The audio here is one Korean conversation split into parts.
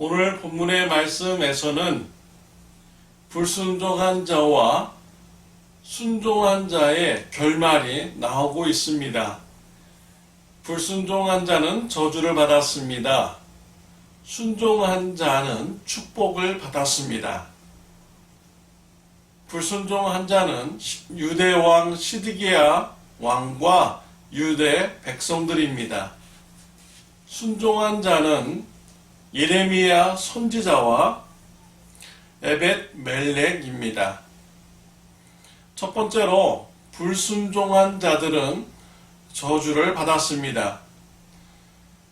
오늘 본문의 말씀에서는 불순종한 자와 순종한 자의 결말이 나오고 있습니다. 불순종한 자는 저주를 받았습니다. 순종한 자는 축복을 받았습니다. 불순종한 자는 유대 왕 시드기야 왕과 유대 백성들입니다. 순종한 자는 예레미야 선지자와 에벳 멜렉입니다. 첫 번째로 불순종한 자들은 저주를 받았습니다.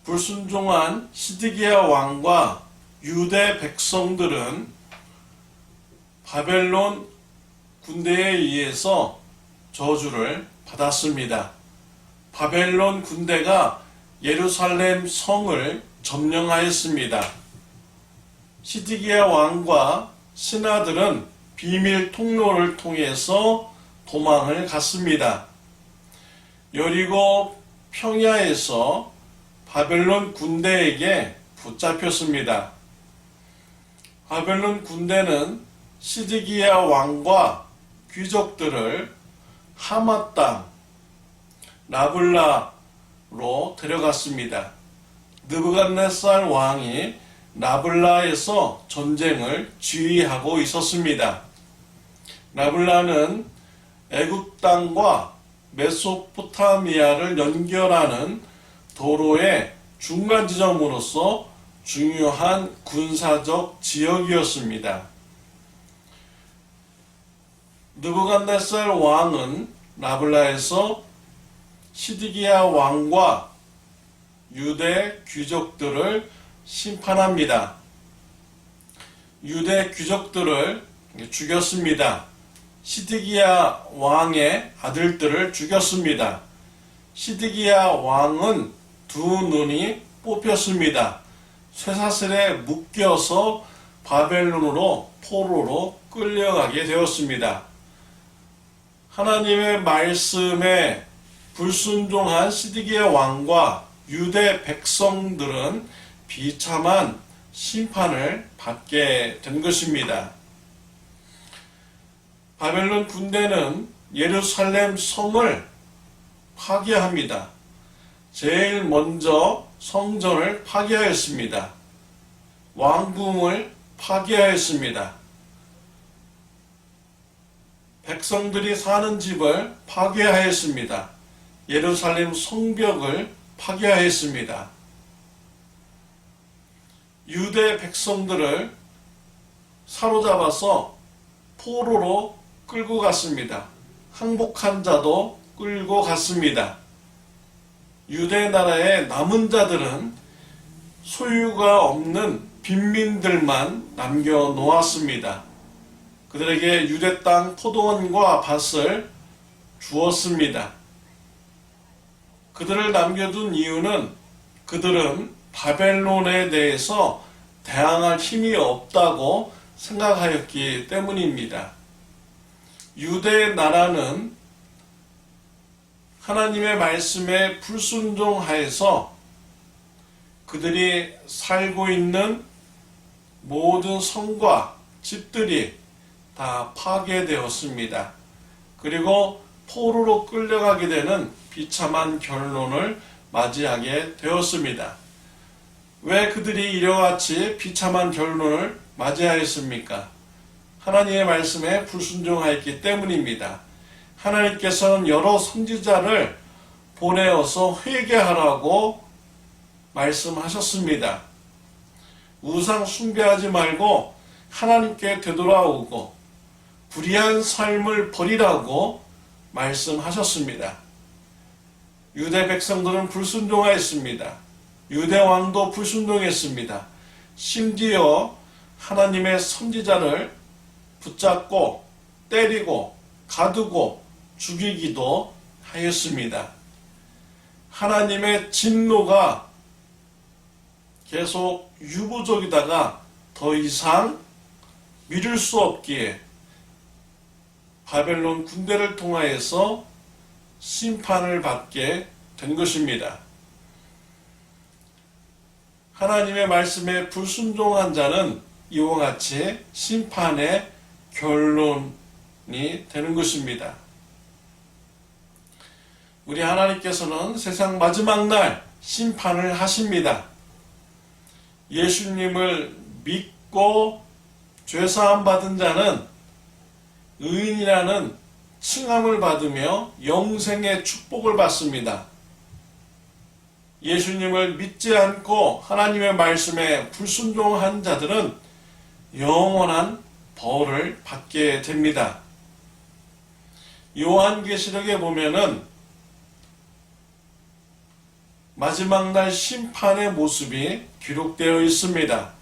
불순종한 시드기야 왕과 유대 백성들은 바벨론 군대에 의해서 저주를 받았습니다. 바벨론 군대가 예루살렘 성을 점령하였습니다. 시드기야 왕과 신하들은 비밀 통로를 통해서 도망을 갔습니다. 여리고 평야에서 바벨론 군대에게 붙잡혔습니다. 바벨론 군대는 시드기야 왕과 귀족들을 하마 땅 라블라로 데려갔습니다. 느부갓네살 왕이 라블라에서 전쟁을 지휘하고 있었습니다. 라블라는 애굽 땅과 메소포타미아를 연결하는 도로의 중간 지점으로서 중요한 군사적 지역이었습니다. 느부갓네살 왕은 라블라에서 시드기야 왕과 유대 귀족들을 심판합니다. 유대 귀족들을 죽였습니다. 시드기야 왕의 아들들을 죽였습니다. 시드기야 왕은 두 눈이 뽑혔습니다. 쇠사슬에 묶여서 바벨론으로 포로로 끌려가게 되었습니다. 하나님의 말씀에 불순종한 시드기야 왕과 유대 백성들은 비참한 심판을 받게 된 것입니다. 바벨론 군대는 예루살렘 성을 파괴합니다. 제일 먼저 성전을 파괴하였습니다. 왕궁을 파괴하였습니다. 백성들이 사는 집을 파괴하였습니다. 예루살렘 성벽을 파괴하였습니다. 유대 백성들을 사로잡아서 포로로 끌고 갔습니다. 항복한 자도 끌고 갔습니다. 유대 나라의 남은 자들은 소유가 없는 빈민들만 남겨놓았습니다. 그들에게 유대 땅 포도원과 밭을 주었습니다. 그들을 남겨둔 이유는 그들은 바벨론에 대해서 대항할 힘이 없다고 생각하였기 때문입니다. 유대 나라는 하나님의 말씀에 불순종하여서 그들이 살고 있는 모든 성과 집들이 다 파괴되었습니다. 그리고 포로로 끌려가게 되는 비참한 결론을 맞이하게 되었습니다. 왜 그들이 이러같이 비참한 결론을 맞이하였습니까? 하나님의 말씀에 불순종하였기 때문입니다. 하나님께서는 여러 선지자를 보내어서 회개하라고 말씀하셨습니다. 우상 숭배하지 말고 하나님께 되돌아오고 불의한 삶을 버리라고 말씀하셨습니다. 유대 백성들은 불순종하였습니다. 유대 왕도 불순종했습니다. 심지어 하나님의 선지자를 붙잡고 때리고 가두고 죽이기도 하였습니다. 하나님의 진노가 계속 유보적이다가 더 이상 미룰 수 없기에 바벨론 군대를 통하여서 심판을 받게 된 것입니다. 하나님의 말씀에 불순종한 자는 이와 같이 심판의 결론이 되는 것입니다. 우리 하나님께서는 세상 마지막 날 심판을 하십니다. 예수님을 믿고 죄사함 받은 자는 의인이라는 칭함을 받으며 영생의 축복을 받습니다. 예수님을 믿지 않고 하나님의 말씀에 불순종한 자들은 영원한 벌을 받게 됩니다. 요한계시록에 보면은 마지막 날 심판의 모습이 기록되어 있습니다.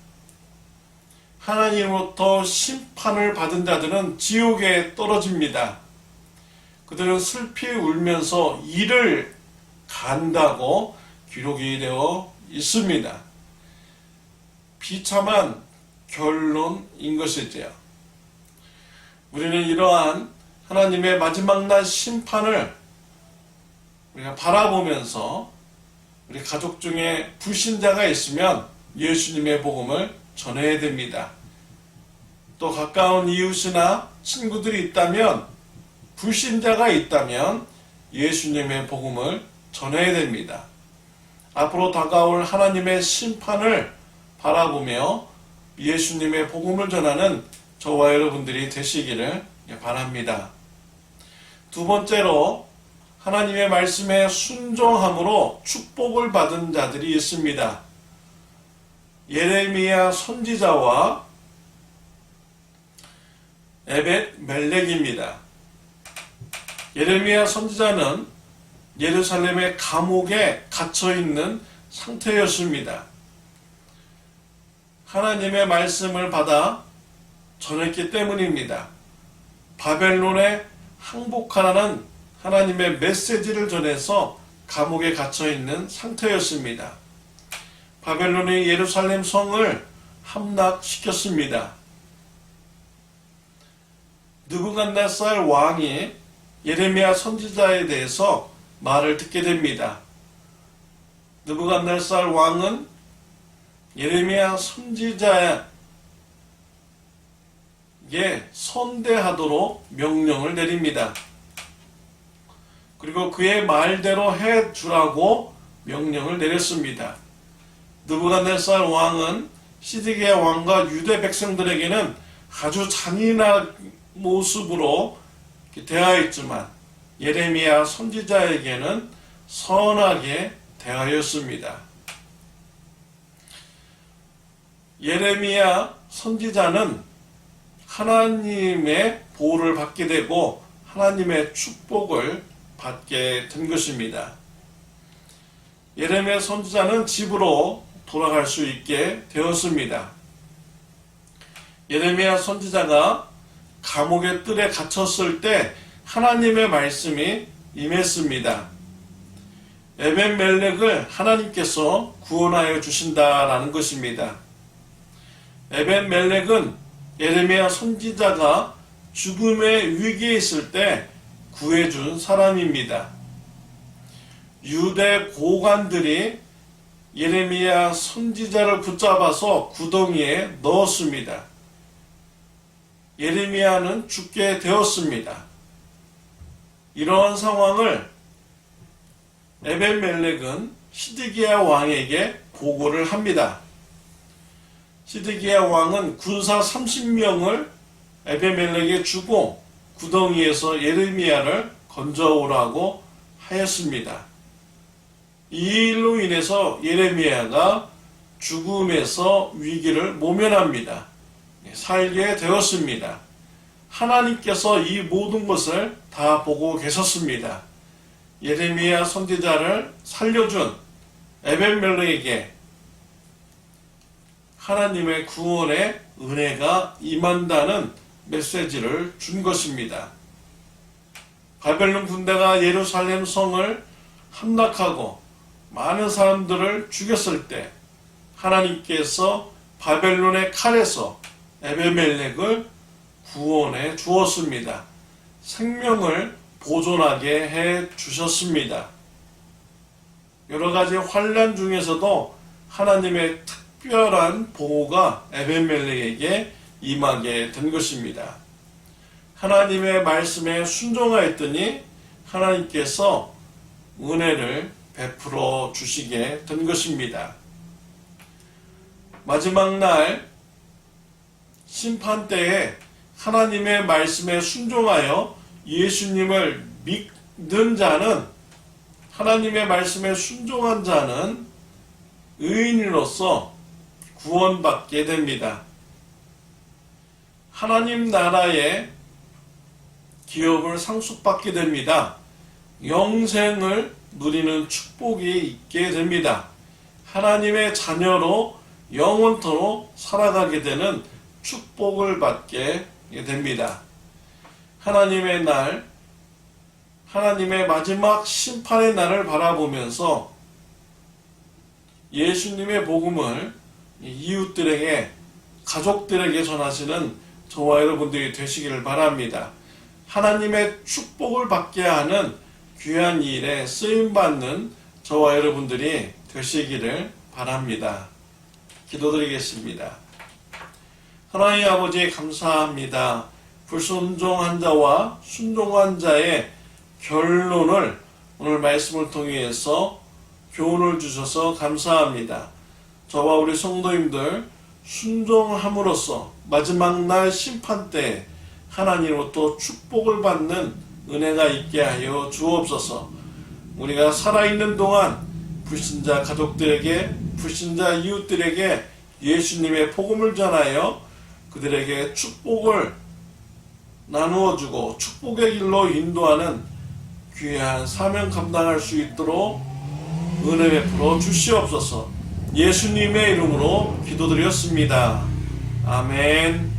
하나님으로부터 심판을 받은 자들은 지옥에 떨어집니다. 그들은 슬피 울면서 이를 간다고 기록이 되어 있습니다. 비참한 결론인 것이지요. 우리는 이러한 하나님의 마지막 날 심판을 우리가 바라보면서 우리 가족 중에 불신자가 있으면 예수님의 복음을 전해야 됩니다. 또 가까운 이웃이나 친구들이 있다면, 불신자가 있다면 예수님의 복음을 전해야 됩니다. 앞으로 다가올 하나님의 심판을 바라보며 예수님의 복음을 전하는 저와 여러분들이 되시기를 바랍니다. 두 번째로 하나님의 말씀에 순종함으로 축복을 받은 자들이 있습니다. 예레미야 선지자와 에벳멜렉입니다. 예레미야 선지자는 예루살렘의 감옥에 갇혀있는 상태였습니다. 하나님의 말씀을 받아 전했기 때문입니다. 바벨론에 항복하라는 하나님의 메시지를 전해서 감옥에 갇혀있는 상태였습니다. 바벨론이 예루살렘 성을 함락시켰습니다. 느부갓네살 왕이 예레미야 선지자에 대해서 말을 듣게 됩니다. 느부갓네살 왕은 예레미야 선지자에게 선대하도록 명령을 내립니다. 그리고 그의 말대로 해주라고 명령을 내렸습니다. 느부갓네살 왕은 시드기야 왕과 유대 백성들에게는 아주 잔인한 모습으로 대하였지만 예레미야 선지자에게는 선하게 대하였습니다. 예레미야 선지자는 하나님의 보호를 받게 되고 하나님의 축복을 받게 된 것입니다. 예레미야 선지자는 집으로 돌아갈 수 있게 되었습니다. 예레미야 선지자가 감옥의 뜰에 갇혔을 때 하나님의 말씀이 임했습니다. 에벳멜렉을 하나님께서 구원하여 주신다라는 것입니다. 에벳멜렉은 예레미야 선지자가 죽음의 위기에 있을 때 구해준 사람입니다. 유대 고관들이 예레미야 선지자를 붙잡아서 구덩이에 넣었습니다. 예레미야는 죽게 되었습니다. 이러한 상황을 에벳멜렉은 시드기야 왕에게 보고를 합니다. 시드기야 왕은 군사 30명을 에벳멜렉에게 주고 구덩이에서 예레미야를 건져오라고 하였습니다. 이 일로 인해서 예레미야가 죽음에서 위기를 모면합니다. 살게 되었습니다. 하나님께서 이 모든 것을 다 보고 계셨습니다. 예레미야 선지자를 살려준 에벳멜렉에게 하나님의 구원의 은혜가 임한다는 메시지를 준 것입니다. 바벨론 군대가 예루살렘 성을 함락하고 많은 사람들을 죽였을 때 하나님께서 바벨론의 칼에서 에벳멜렉을 구원해 주었습니다. 생명을 보존하게 해 주셨습니다. 여러 가지 환난 중에서도 하나님의 특별한 보호가 에벤멜렉에게 임하게 된 것입니다. 하나님의 말씀에 순종하였더니 하나님께서 은혜를 베풀어 주시게 된 것입니다. 마지막 날 심판 때에 하나님의 말씀에 순종하여 예수님을 믿는 자는, 하나님의 말씀에 순종한 자는 의인으로서 구원받게 됩니다. 하나님 나라의 기업을 상속받게 됩니다. 영생을 누리는 축복이 있게 됩니다. 하나님의 자녀로 영원토록 살아가게 되는 축복을 받게 됩니다. 하나님의 날, 하나님의 마지막 심판의 날을 바라보면서 예수님의 복음을 이웃들에게, 가족들에게 전하시는 저와 여러분들이 되시기를 바랍니다. 하나님의 축복을 받게 하는 귀한 일에 쓰임받는 저와 여러분들이 되시기를 바랍니다. 기도드리겠습니다. 하나님 아버지, 감사합니다. 불순종한 자와 순종한 자의 결론을 오늘 말씀을 통해서 교훈을 주셔서 감사합니다. 저와 우리 성도님들 순종함으로써 마지막 날 심판 때 하나님으로부터 축복을 받는 은혜가 있게 하여 주옵소서. 우리가 살아있는 동안 불신자 가족들에게, 불신자 이웃들에게 예수님의 복음을 전하여 그들에게 축복을 나누어주고 축복의 길로 인도하는 귀한 사명 감당할 수 있도록 은혜 베풀어 주시옵소서. 예수님의 이름으로 기도드렸습니다. 아멘.